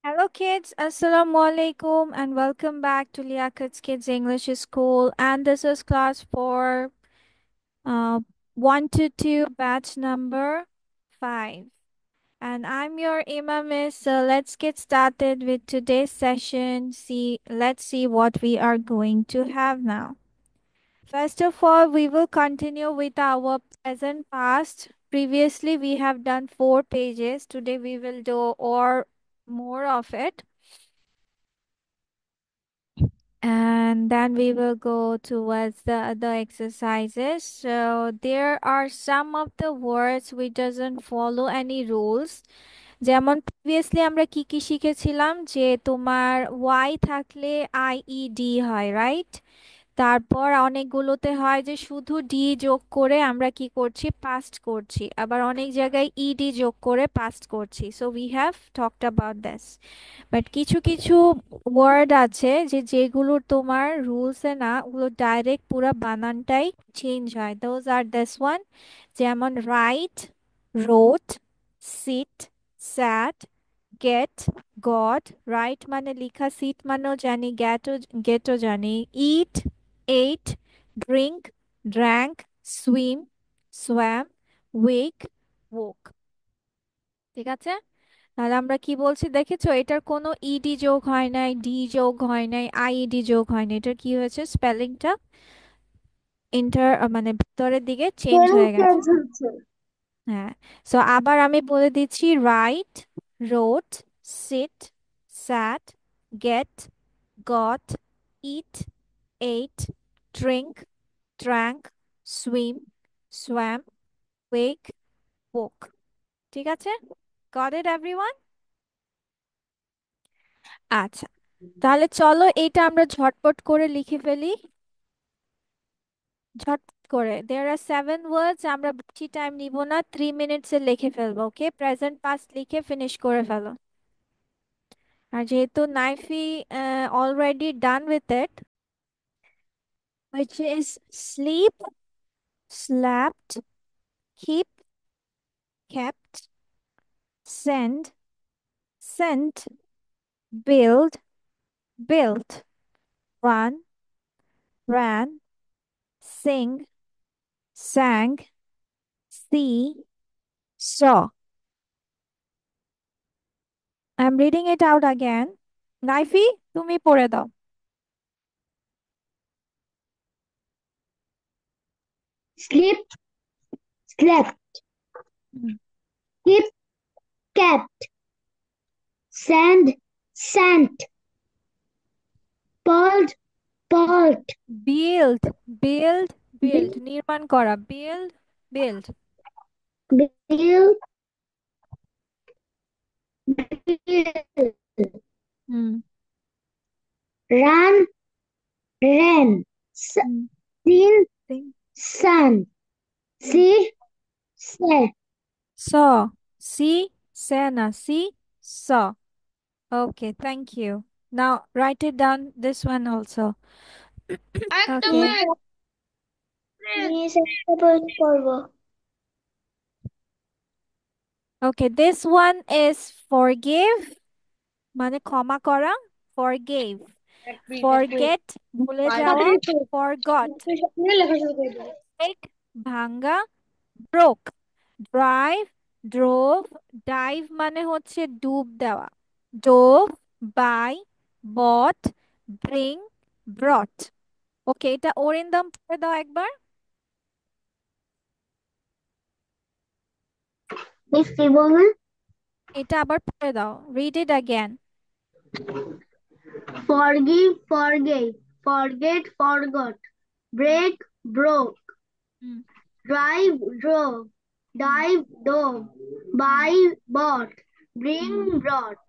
Hello, kids. Assalamu alaikum, and welcome back to Liakat's Kids English School. And this is class for uh, 1 to 2, batch number 5. And I'm your Imam Miss. So let's get started with today's session. Let's see what we are going to have now. First of all, we will continue with our present past. Previously, we have done 4 pages. Today, we will do or more of it. And then we will go towards the other exercises. So there are some of the words which doesn't follow any rules. যেমন previously আমরা কি কি শিখেছিলাম যে তোমার Y থাকলে IED হয়, right? তারপর অনেকগুলোতে হয় যে শুধু ডি যোগ করে আমরা কি করছি, পাস্ট করছি, আবার অনেক জায়গায় ইডি যোগ করে পাস্ট করছি। So we have talked about this. But কিছু কিছু ওয়ার্ড আছে যেগুলোর তোমার রুলসে না, ওগুলো ডাইরেক্ট পুরো বানানটাই চেঞ্জ হয়। দোজ আর দিস ওয়ান, যেমন write, wrote, sit, sat, get, got. Write মানে লেখা, সিট মানেও জানি, গেটও জানি, eat, ate, drink, drank, swim, swam, wake, woke। ঠিক আছে? তাহলে আমরা কি বলছি দেখেছো, এটার কোনো ইডি যোগ হয় নাই, ডি যোগ হয় নাই, আইইডি যোগ হয় নাই। এটার কি হয়েছে, স্পেলিংটা মানে ভিতরের দিকে চেঞ্জ স্পেলিং হয়ে গেছে। চেঞ্জ হচ্ছে। হ্যাঁ। সো আবার আমি বলে দিচ্ছি, write, wrote, sit, sat, get, got, eat, ate, drink, drank, swim, swam, wake, woke। ঠিক আছে? Got it everyone? আচ্ছা, তাহলে চলো এটা আমরা ঝটপট করে লিখে ফেলি। ঝটপট করে, দেয়ার আর 7 ওয়ার্ডস, আমরা বেশি টাইম নিব না, 3 মিনিটসে লিখে ফেলবো। ওকে, প্রেজেন্ট পাস্ট লিখে ফিনিশ করে ফেলো। আর যেহেতু Naifi already done with it, which is sleep, slept, keep, kept, send, sent, build, built, run, ran, sing, sang, see, saw। I'm reading it out again. Naifi, তুমি পড়ে দাও। Sleep, slept, hmm. Keep, kept, send, sent, পার্লড, part, build, built, build নির্মাণ করা, build, built. Bill, bill, hmm. Run, ran, hmm. Sing, Think. Sang, hmm. See, say, Saw, see, Sena, see, saw। Okay, thank you. Now write it down, this one also. Okay, miss একটা point করবো। okay, this one is forgive, মানে ক্ষমা করা, forgave, forget, ভুলে যাওয়া, তাড়াতাড়ি কর। forgot, তুই সবগুলো লেখা শুরু করে দে। break, ভাঙ্গা, broke, drive, drove, dive মানে হচ্ছে ডুব দেওয়া, dove, buy, bought, bring, brought। ওকে, এটা ওরিন্দম পড়ে দাও একবার। মিস কি বলবেন? এটা আবার পড়ে দাও, read it again. Forgive, forgave, forget, forgot, break, broke, hmm. drive, drove, hmm. dive, dove, hmm. buy, bought, hmm. bring, brought.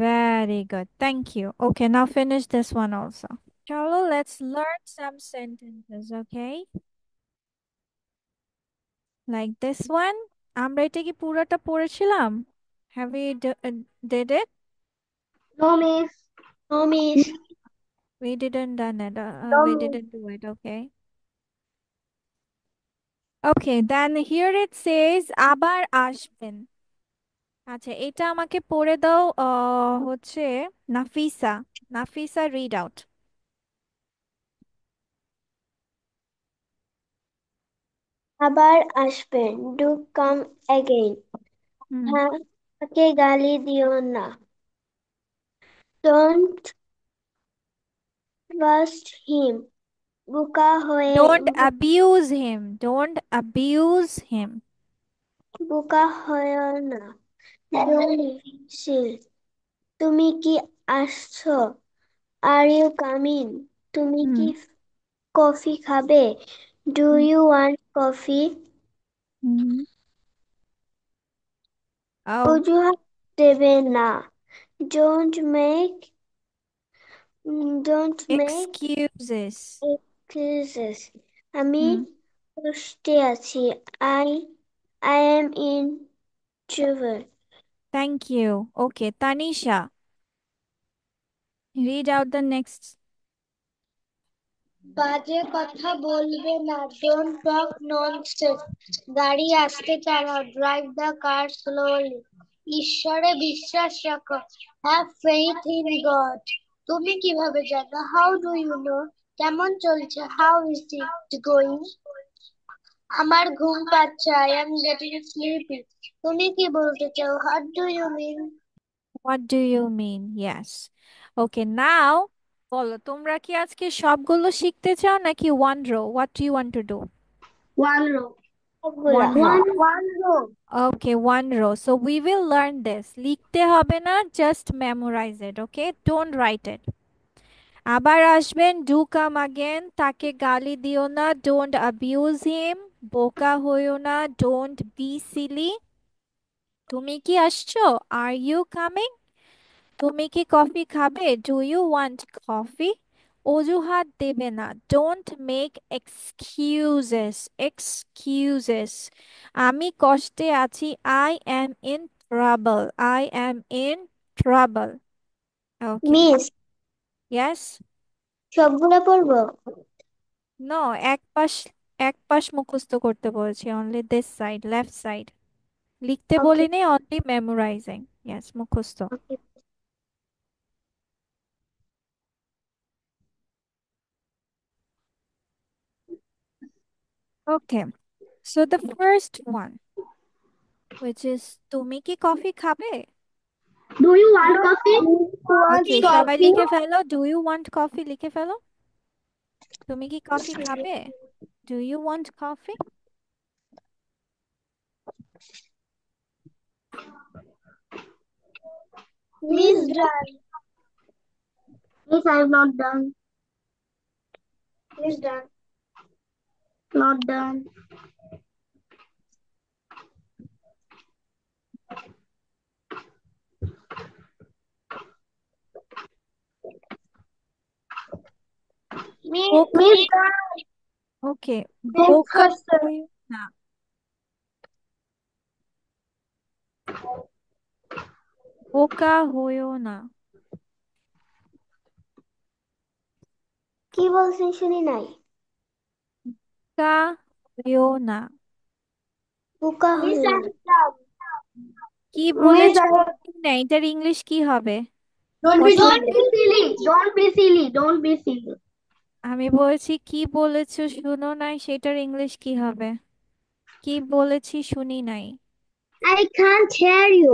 Very good, thank you. Okay, now finish this one also. Chalo, let's learn some sentences, okay? Like this one. আমরা এটা কি পুরোটা পড়েছিলাম? Have we did it? No, miss. No, miss. We didn't done it. No, We miss. didn't do it, okay? Okay, then here it says আবার আসবেন। আচ্ছা, এটা আমাকে পড়ে দাও। হচ্ছে নাফিসা। Nafisa, read out. আবার আসবেন, ডু কাম অ্যাগেইন। হুম। হ্যাঁ, তাকে গালি দিও না, ডোন্ট ট্রাস্ট হিম। বোকা হয়ে don't abuse him, don't abuse him. বোকা হয় না, শিল। তুমি কি আসছো? Are you coming? তুমি হুম। কি কফি খাবে? Do hmm. You want coffee? Hmm. আও। অজুহাত দেবে না, don't make don't make excuses. Excuses. আমি হুম। কষ্টে আছি, I I am in trouble. Thank you. Okay, Tanisha, read out the next. বাজে কথা বলবে না, ডোন্ট টক ননসেন্স। গাড়ি আস্তে চালাও, ড্রাইভ দ্য কার স্লোলি। ঈশ্বরে বিশ্বাস রাখো, হ্যাভ ফেইথ ইন গড। তুমি কিভাবে জানো? How do you know? কেমন চলছে? How is it going? আমার ঘুম পাচ্ছে, আই এম গেটিং স্লিপি। তুমি কি বলতে চাও? What do you mean? What do you mean? Yes. Okay, now বলো, তোমরা কি আজকে সবগুলো শিখতে চাও নাকি one row? What do you want to do? One row. One row. One row. Okay, one row. So we will learn this. লিখতে হবে না, just memorize it. Okay, don't write it. আবার আসবেন, ডু কাম আগেন। তাকে গালি দিও না, don't abuse him. বোকা হইও না, ডোন্ট বি সিলি। তুমি কি আসছো? Are you coming? তুমি কি কফি খাবে? Do you want coffee? অজুহাত দেবে না, ডোন্ট মেক এক্সকিউজেস। এক্সকিউজেস। আমি কষ্টে আছি, I am in trouble. I am in trouble. Okay. Miss, yes. সবগুলো পড়বো? নো, এক পাশ, এক পাশ মুখস্থ করতে বলছি, only this side, left side. লিখতে ওকে, বলিনি, অনলি মেমোরাইজিং। ইয়েস, মুখস্থ। ওকে। ওকে, so the first one, which is তুমি কি কফি খাবে? Do you want coffee? Want okay, সবাই কফি? লিখে ফেলো, ডু ইউ ওয়ান্ট কফি লিখে ফেলো। তুমি কি কফি খাবে? Do you want coffee? Miss done. Miss, I have not done. Miss done. Not done. বোকা। Miss done. ওকে, Next বোকা question. হইও না। বোকা হইও না। কি বলছেন শুনি নাই? বোকা হইও না। বোকা Miss, I hmm. have done. কি Miss, বলেছো? I have. না, এটার ইংলিশ কি হবে? Don't প্রথমে be silly. Don't be silly. Don't be silly. আমি বলছি কি বলেছো শুনো নাই, সেটার ইংলিশ কি হবে? কি বলেছি শুনি নাই। I can't hear you.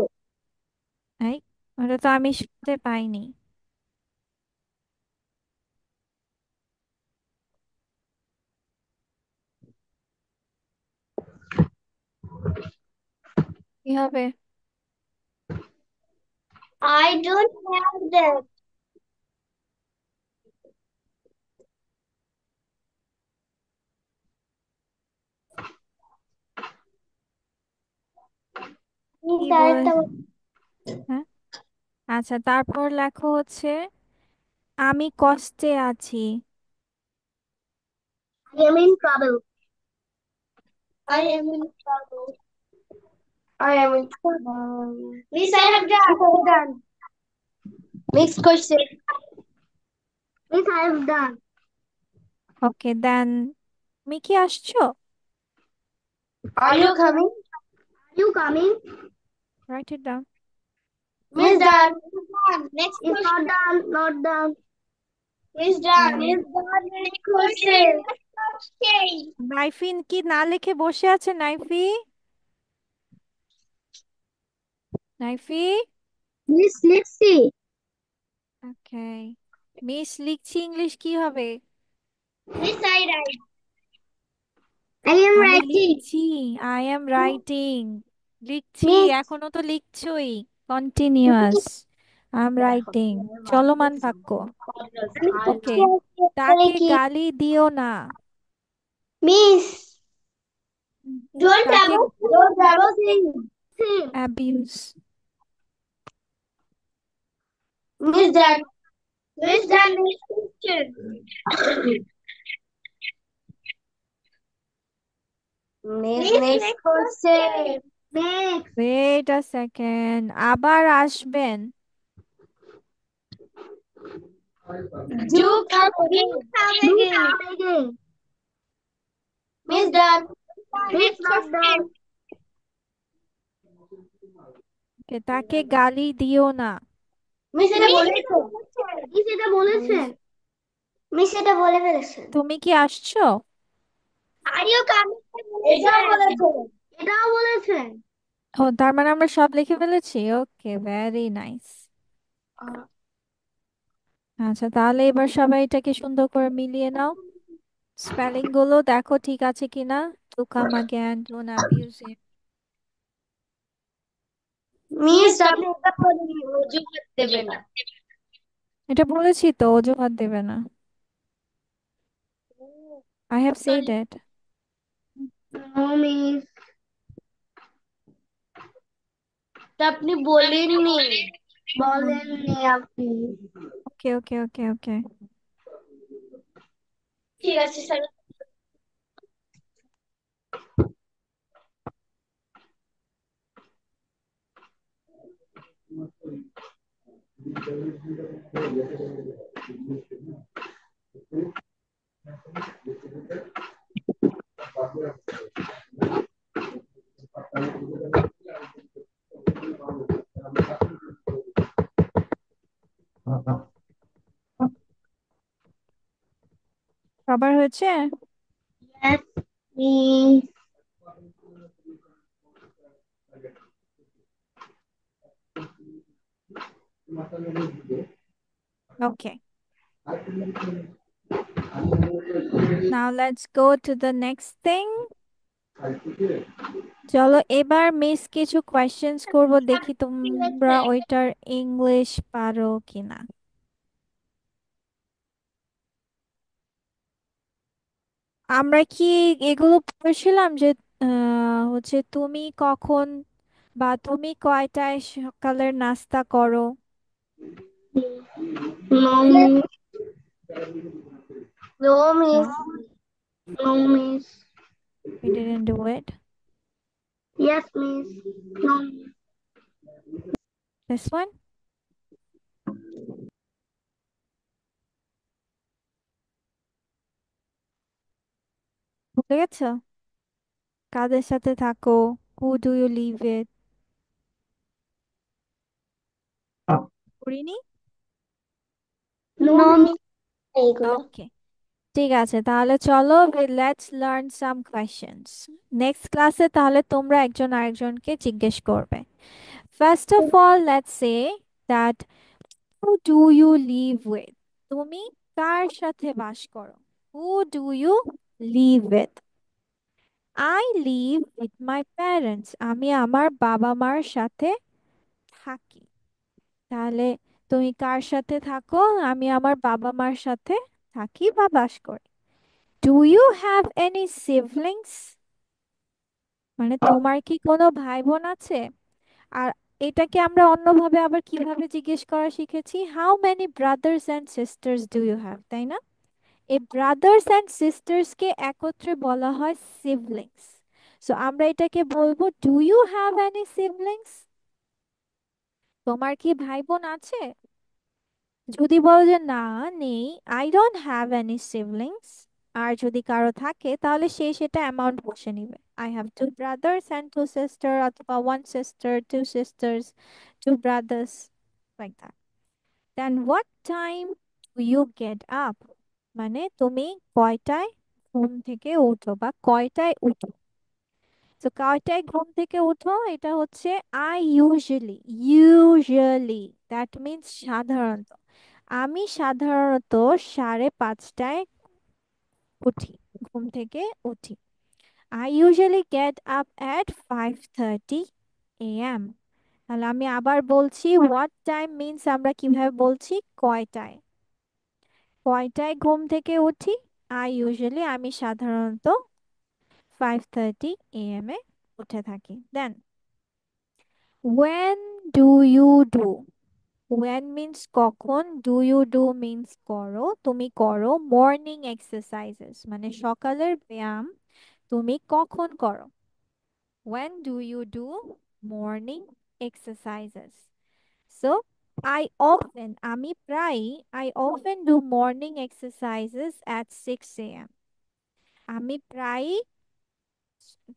এই, ওটা তো আমি শুনতে পাইনি। কি হবে? I don't have that. কি Miss, বলে? আরেকটা হ্যাঁ, আচ্ছা, তারপর লেখো হচ্ছে আমি কষ্টে আছি। I am in trouble. I am in trouble. I am in trouble. Miss, I have done. Next question. Miss, I have done. ওকে, দেন তুমি কি আসছো? Are you coming? Are you coming? Write it down. Miss done. Next it's question. Not done. Not done. Miss done. Okay. Miss done. Next question. Okay. নাইফিন কি না লিখে বসে আছে নাইফি? নাইফি? Miss লিখছি। ওকে। Miss লিখছি ইংলিশ কি হবে? Miss I write. I am আমি writing. লিখছি। I am writing. লিখছি, Miss এখনো তো লিখছই। কন্টিনিউয়াস। I am writing. চলমান বাক্য। আমি ওকে। লিখছি আসলে তাকে কি? গালি দিও না। Miss don't তাকে ever sing. Sing. Abuse. Miss done. Miss done. Next question. Miss next question. Next. Wait a second, আবার আসবেন। Do come again. Do come again. Miss done. Miss not done. ওকে, তাকে গালি দিও না। মিস এটা বলেছেন। Miss এটা বলেছেন। বলেছি। মিস এটা বলে ফেলেছেন। তুমি কি আসছো? Are you coming? এটাও বলেছেন। এটাও বলেছেন। ও, তার মানে আমরা সব লিখে ফেলেছি। ওকে, ভেরি নাইস। আচ্ছা, তাহলে এবার সবাই এটাকে সুন্দর করে মিলিয়ে নাও। স্পেলিং গুলো দেখো ঠিক আছে কিনা। To come again, don't abuse him. Miss আপনি এটা বলেনি অজুহাত দেবে না। এটা বলেছি তো, অজুহাত দেবে না। I have said sorry. It. No miss তা আপনি বলেননি। বলেননি আপনি। ওকে ওকে ওকে ওকে। ঠিক আছে স্যার। সবার হয়েছে? Yes, miss. Okay, now let's go to the next thing. চলো এবার মিস কিছু কোয়েশ্চেন্স করব, দেখি ঠিক তোমরা আছে। ওইটার ইংলিশ পারো কিনা। আমরা কি এগুলো পড়েছিলাম যে হচ্ছে তুমি কখন বা তুমি কয়টায় সকালের নাস্তা করো? No miss. No No, miss. No miss. we didn't do it. Yes, miss. No. This one? ভুলে গেছো? কাদের সাথে থাকো? Who do you live with? করিনি? No, miss. এইগুলো। ওকে, ঠিক আছে, তাহলে চলো let's learn some questions. Next ক্লাসে তাহলে তোমরা একজন আরেকজনকে জিজ্ঞেস করবে। First of all let's say that who do you live with? তুমি কার সাথে বাস করো? Who do you live with? I live with my parents. আমি আমার বাবা মার সাথে থাকি। তাহলে তুমি কার সাথে থাকো? আমি আমার বাবা মার সাথে থাকি বা বাস করি। Do you have any siblings? মানে তোমার কি কোনো ভাই বোন আছে? আর এটাকে আমরা অন্যভাবে আবার কিভাবে জিজ্ঞেস করা শিখেছি, how many brothers and sisters do you have, তাই না? এই ব্রাদার্স অ্যান্ড সিস্টার্সকে একত্রে বলা হয় সিবলিংস। সো আমরা এটাকে বলবো, do you have any siblings? তোমার কি ভাই বোন আছে? যদি বলো যে না, নেই, I don't have any siblings, আর যদি কারো থাকে তাহলে সে সেটা অ্যামাউন্ট বসে নিবে। I have two brothers and two sister, অথবা one sister, two sisters, two brothers, like that. Then what time do you get up, মানে তুমি কয়টায় ঘুম থেকে ওঠো বা কয়টায় উঠো। তো কয়টায় ঘুম থেকে উঠো, এটা হচ্ছে I usually, usually that means সাধারণত। আমি সাধারণত 5:30টায় উঠি, ঘুম থেকে উঠি। I usually get up at 5:30 a.m. তাহলে আমি আবার বলছি, what time means আমরা কিভাবে বলছি, কয়টায়। কয়টায় ঘুম থেকে উঠি, আমি সাধারণত 5:30 a.m. এ উঠে থাকি। দেন when do you do, when means কখন, do you do means করো, তুমি করো মর্নিং এক্সারসাইজেস মানে সকালের ব্যায়াম তুমি কখন করো। When do you do morning exercises? So, আমি প্রায় I often do morning exercises at 6 a.m. আমি প্রায়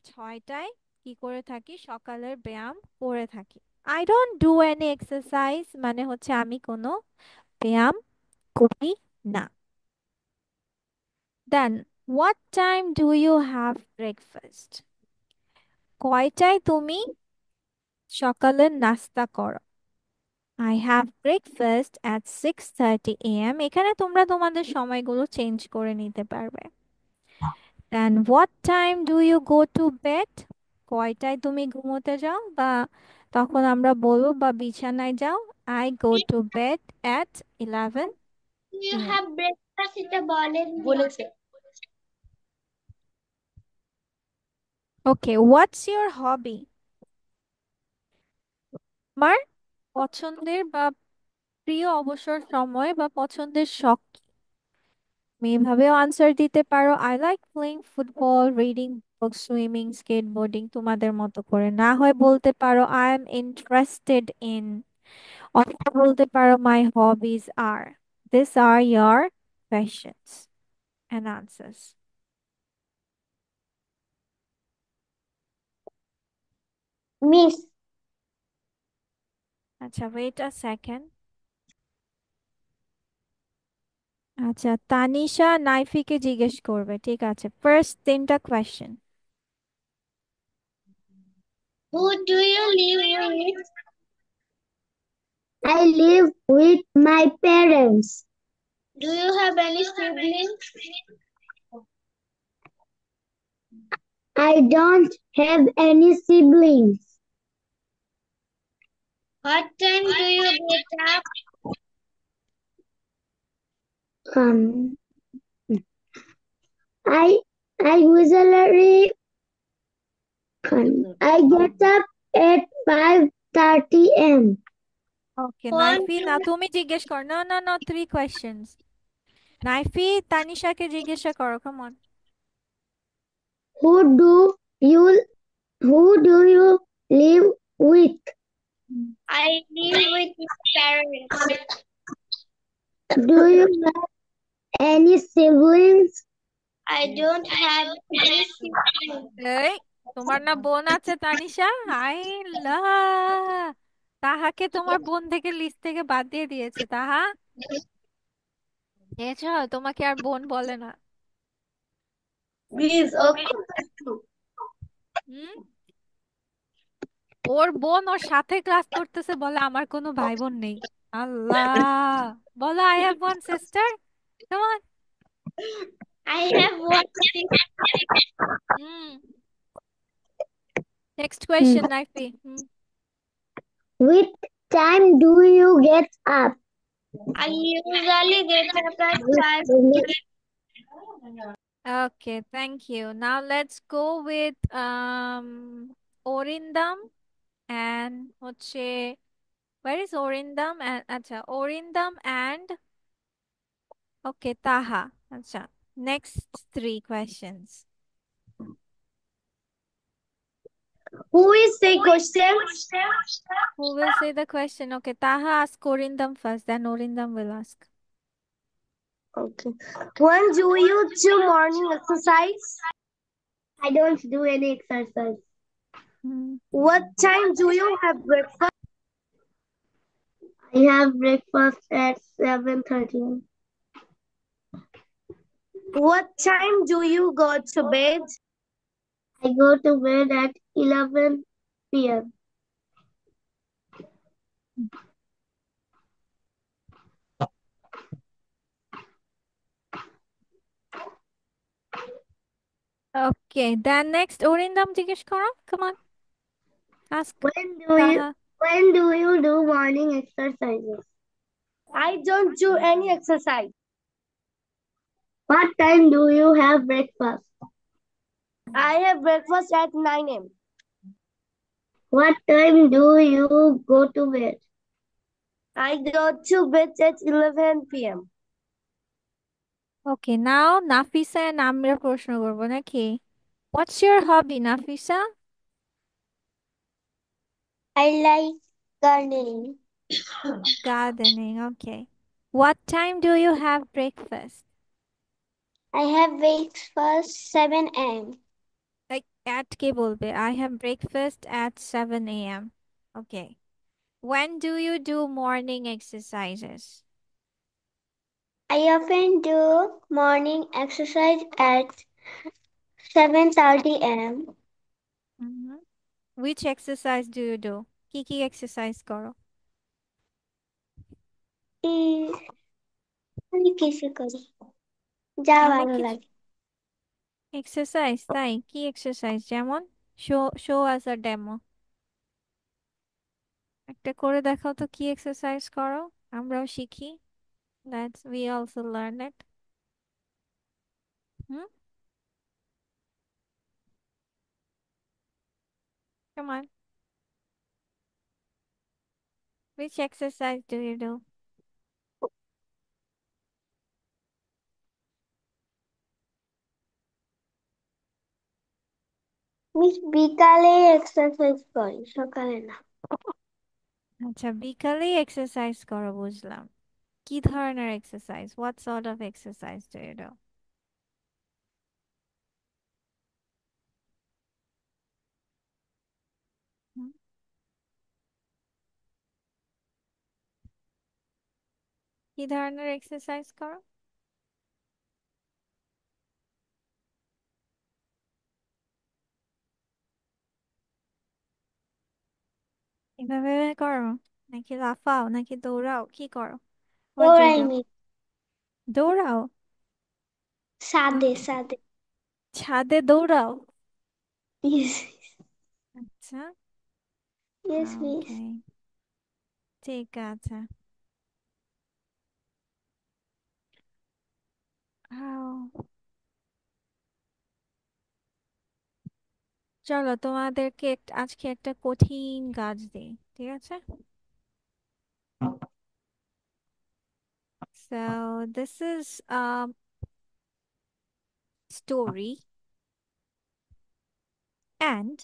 6টায় কি করে থাকি, সকালের ব্যায়াম করে থাকি। I don't do any exercise মানে হচ্ছে আমি কোনো ব্যায়াম করি না। Then, what time do you have breakfast? কয়টায় তুমি সকালের নাস্তা করো। I have breakfast at 6:30 a.m. এখানে তোমরা তোমাদের সময়গুলো চেঞ্জ করে নিতে পারবে। Then what time do you go to bed? কয়টায় তুমি ঘুমোতে যাও বা তখন আমরা বলবো বা বিছানায় যাও, I go to bed at 11 You p.m. have breakfast এটা বলেছে। Okay, what's your hobby? আমার পছন্দের বা প্রিয় অবসর সময় বা পছন্দের শখ কি? তুমি এভাবেও আনসার দিতে পারো, I like playing football, reading book, swimming, skateboarding, তোমাদের মতো করে। না হয় বলতে পারো আই এম ইন্টারেস্টেড ইন, অথবা বলতে পারো my hobbies are. This are your questions and answers. Miss আচ্ছা, ওয়েট আ সেকেন্ড। আচ্ছা, তানিশা নাইফিকে জিজ্ঞেস করবে, ঠিক আছে। ফার্স্ট 3টা question. who do you live with? I live with my parents. Do you have any siblings? I don't have any siblings. What time do you get up? Um, I I usually I get up at 5:30 a.m. Okay One, নাইফি, না তুমি জিজ্ঞেস করো, না না না, 3 questions. নাইফি তানিশাকে জিজ্ঞাসা করো, come on. who do you who do you live with? I live with my parents. Do you have any siblings? I don't have any siblings. এই, তোমার না বোন আছে তানিশা? হাই লা, তাহাকে তোমার বোন থেকে লিস্ট থেকে বাদ দিয়ে দিয়েছে। তাহা দেখেছ, তোমাকে আর বোন বলে না। Please, okay. হুম, ওর বোন ওর সাথে ক্লাস করতেছে, বলে আমার কোনো ভাই বোন নেই। আল্লাহ, বলো আই হ্যাভ ওয়ান সিস্টার। কেমন? I have one sister. Hmm, next question Naifi. Hmm, Which time do you get up? I usually get up at 5. Okay, thank you. Now let's go with Arindam and হচ্ছে, where is Arindam and আচ্ছা, Arindam and okay তাহা। আচ্ছা, next 3 questions. Who is the question? Who will say the question? Okay, Taha ask Orindam first, then Orindam will ask. Okay. When do you do morning exercise? I don't do any exercise. Hmm. What time do you have breakfast? I have breakfast at 7:30. What time do you go to bed? I go to bed at 11 p.m. Okay, then next Arindam জিজ্ঞেস করো, come on, ask. When do you Taha. when do you do morning exercises? I don't do any exercise. What time do you have breakfast? I have breakfast at 9 a.m. What time do you go to bed? I go to bed at 11 p.m. Okay, now Nafisa and আমরা প্রশ্ন করবো নাকি? What's your hobby, Nafisa? I like gardening. Gardening, okay. What time do you have breakfast? I have breakfast 7 a.m. Like at কে বলবে? I have breakfast at 7 a.m. Okay. When do you do morning exercises? I often do morning exercise at 7:30 a.m. Mhm. Which exercise do you do? কি exercise করো? এই অনেক কিছু করি যা অনেক ভালো কিছু লাগে। এক্সারসাইজ, তাই কি এক্সারসাইজ? যেমন শো অ্যাজ আ ডেমো একটা করে দেখাও তো, কি এক্সারসাইজ করো, আমরাও শিখি। Let's we also learn it. Hmm, come on, which exercise do you do? Miss বিকালে এক্সারসাইজ করি সকালে না। আচ্ছা, বিকালেই এক্সারসাইজ করো, বুঝলাম। কি ধরনের exercise? What sort of exercise do you do? কি ধরনের এক্সারসাইজ করো? এভাবে করো নাকি লাফাও নাকি দৌড়াও, কি করো? হোয়াট ডু ইউ দৌড়াই ডু? নি দৌড়াও? সাদে ওকে, সাদে। ছাদে দৌড়াও? ইয়েস আচ্ছা, ইয়েস মিস। ওকে, ঠিক আছে। আও, চলো তোমাদেরকে আজকে একটা কঠিন কাজ দিই, ঠিক আছে? So this is a story, and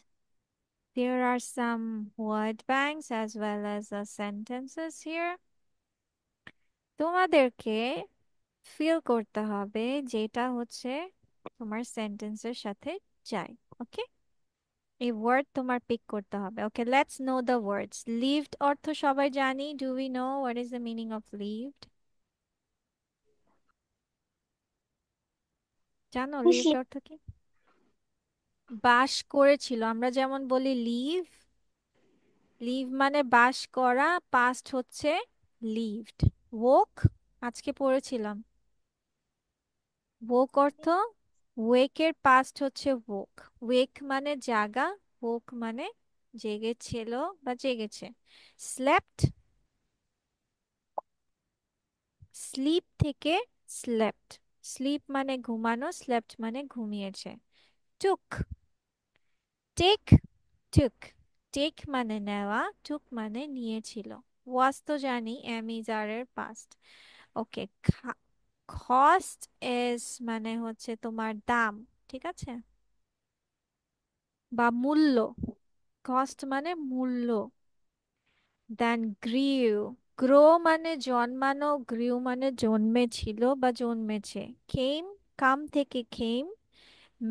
there are some word banks as well as sentences here. তোমাদেরকে ফিল করতে হবে যেটা হচ্ছে তোমার সেন্টেন্সের সাথে যায়। ওকে, এই ওয়ার্ড তোমার পিক করতে হবে। Okay, let's know the words. Lived অর্থ সবাই জানি। Do we know what is the meaning of lived? জানো লিভড অর্থ কি? বাস করেছিল, আমরা যেমন বলি লিভ। লিভ মানে বাস করা, পাস্ট হচ্ছে লিভড। ওক, আজকে পড়েছিলাম। ওক অর্থ, ওয়েকের পাস্ট হচ্ছে ওক। ওয়েক মানে জাগা, ওক মানে জেগেছিল বা জেগেছে। স্লেপ্ট, স্লিপ থেকে স্লেপ্ট। স্লিপ মানে ঘুমানো, স্লেপ্ট মানে ঘুমিয়েছে। টুক, টেক, টুক। টেক মানে নেওয়া, টুক মানে নিয়েছিল। ওয়াজ তো জানি, এম ইজ আর এর পাস্ট। ওকে, কস্ট ইজ মানে হচ্ছে তোমার দাম, ঠিক আছে, বা মূল্য। কস্ট মানে মূল্য। দেন গ্রিউ, গ্রো মানে জন্মানো, গ্রিউ মানে জন্মেছিল বা জন্মেছে। খেম, কাম থেকে খেম।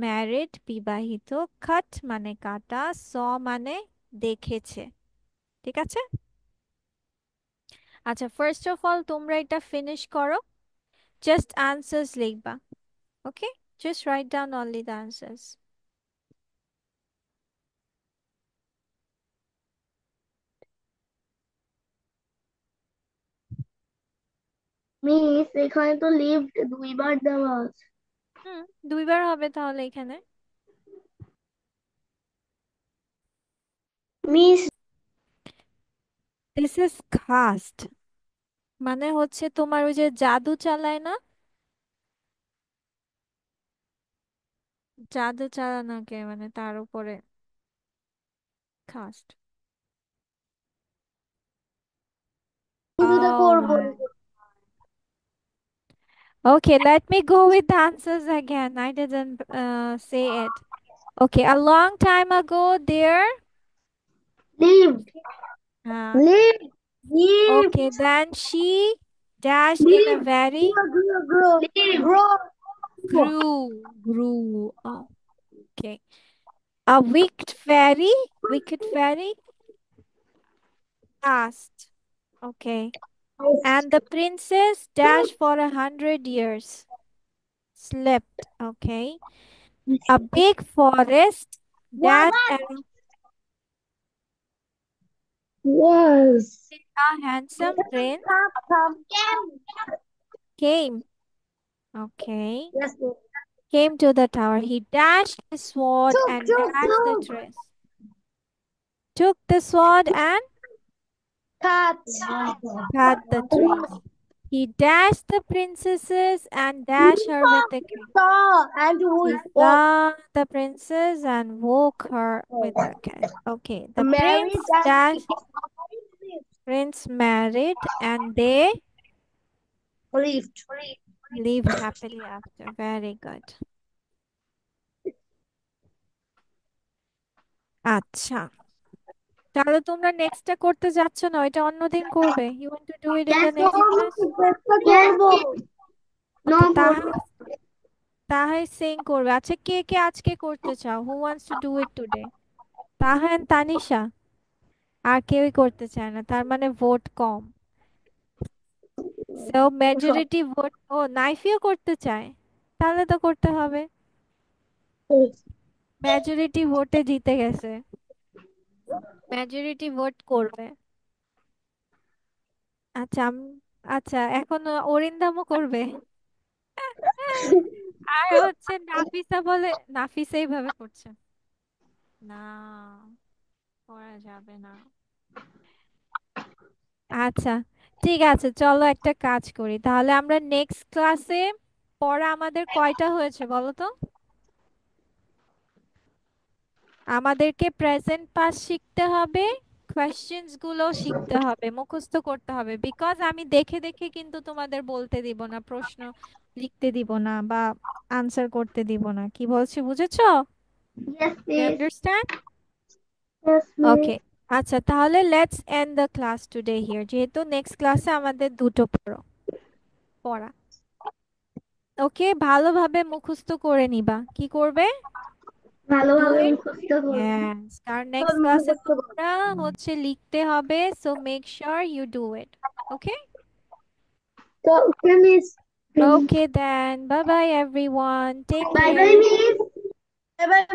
ম্যারিড বিবাহিত। খাট মানে কাটা। স মানে দেখেছে। ঠিক আছে। আচ্ছা, ফার্স্ট অফ অল তোমরা এটা ফিনিশ করো, জাস্ট আনসার্স লিখবা। Okay, just write down only the answers. Miss এখানে তো লিফট দুইবার দেওয়া আছে। হুম, দুইবার হবে তাহলে এখানে। মিস দিস ইজ কাস্ট, মানে হচ্ছে তোমার ওই যে জাদু চালায় না, জাদু চালানোকে মানে তার উপরে কাস্ট। কিন্তু তো Oh করবো। my. Okay, let me go with the answers again. I didn't say it. Okay, a long time ago there. Lift Uh, lift okay, lift then she dash in a lift very grow grow grew. Oh, okay. A wicked fairy passed. Okay. And the princess dashed for 100 years. Slept. Okay. A big forest was dashed and was a handsome prince came. Okay. yes Came to the tower. He dashed his sword took and took dashed the took trees. Took the sword and cut cut the trees. He dashed the princesses and dashed her with the king. saw and He would walk saw the princess and woke her with the kiss. Okay, the married prince and dashed, prince married, and they lived. lived happily after. Very good. আচ্ছা, তাহলে তোমরা নেক্সটটা করতে যাচ্ছ না, ওইটা অন্যদিন করবে। You want to do it in the Yes, next class? করবো। ওকে, No তাহলে করবো। তাহাই সিং করবে। আচ্ছা, কে কে আজকে করতে চাও? Who wants to do it today? Taha and Tanisha, আর কেউই করতে চায় না, তার মানে ভোট কম। So majority vote. ও, নাইফিও করতে চায়, তাহলে তো করতে হবে। মেজরিটি ভোটে জিতে গেছে, মেজরিটি ভোট করবে। আচ্ছা আচ্ছা, এখন অরিন্দামও করবে। আর হচ্ছে নাফিসা বলে, নাফিসা এইভাবে করছে না, করা যাবে না। আচ্ছা, ঠিক আছে, চলো একটা কাজ করি তাহলে। আমরা নেক্সট ক্লাসে পড়া আমাদের কয়টা হয়েছে বলো তো? আমাদেরকে প্রেজেন্ট পাস শিখতে হবে, কোয়েশ্চেন্স গুলো শিখতে হবে, মুখস্থ করতে হবে। বিকজ আমি দেখে দেখে কিন্তু তোমাদের বলতে দিব না, প্রশ্ন লিখতে দিব না বা আনসার করতে দিব না। কি বলছি বুঝেছো? Yes, you miss. Understand? Yes, miss. Okay. আচ্ছা, তাহলে let's end the class today here, যেহেতু নেক্সট ক্লাসে আমাদের দুটো পড়া। ওকে, ভালোভাবে মুখস্থ করে নিবা। কি করবে? ডু ভালোভাবে ইট। মুখস্থ করবো। ইয়েস, কারণ নেক্সট ভালোভাবে ক্লাসে মুখস্থ করবো। তোমরা হচ্ছে লিখতে হবে, so make sure you do it. Okay. তো okay, miss. Okay then, bye bye everyone, take Bye bye, care. miss. Bye bye.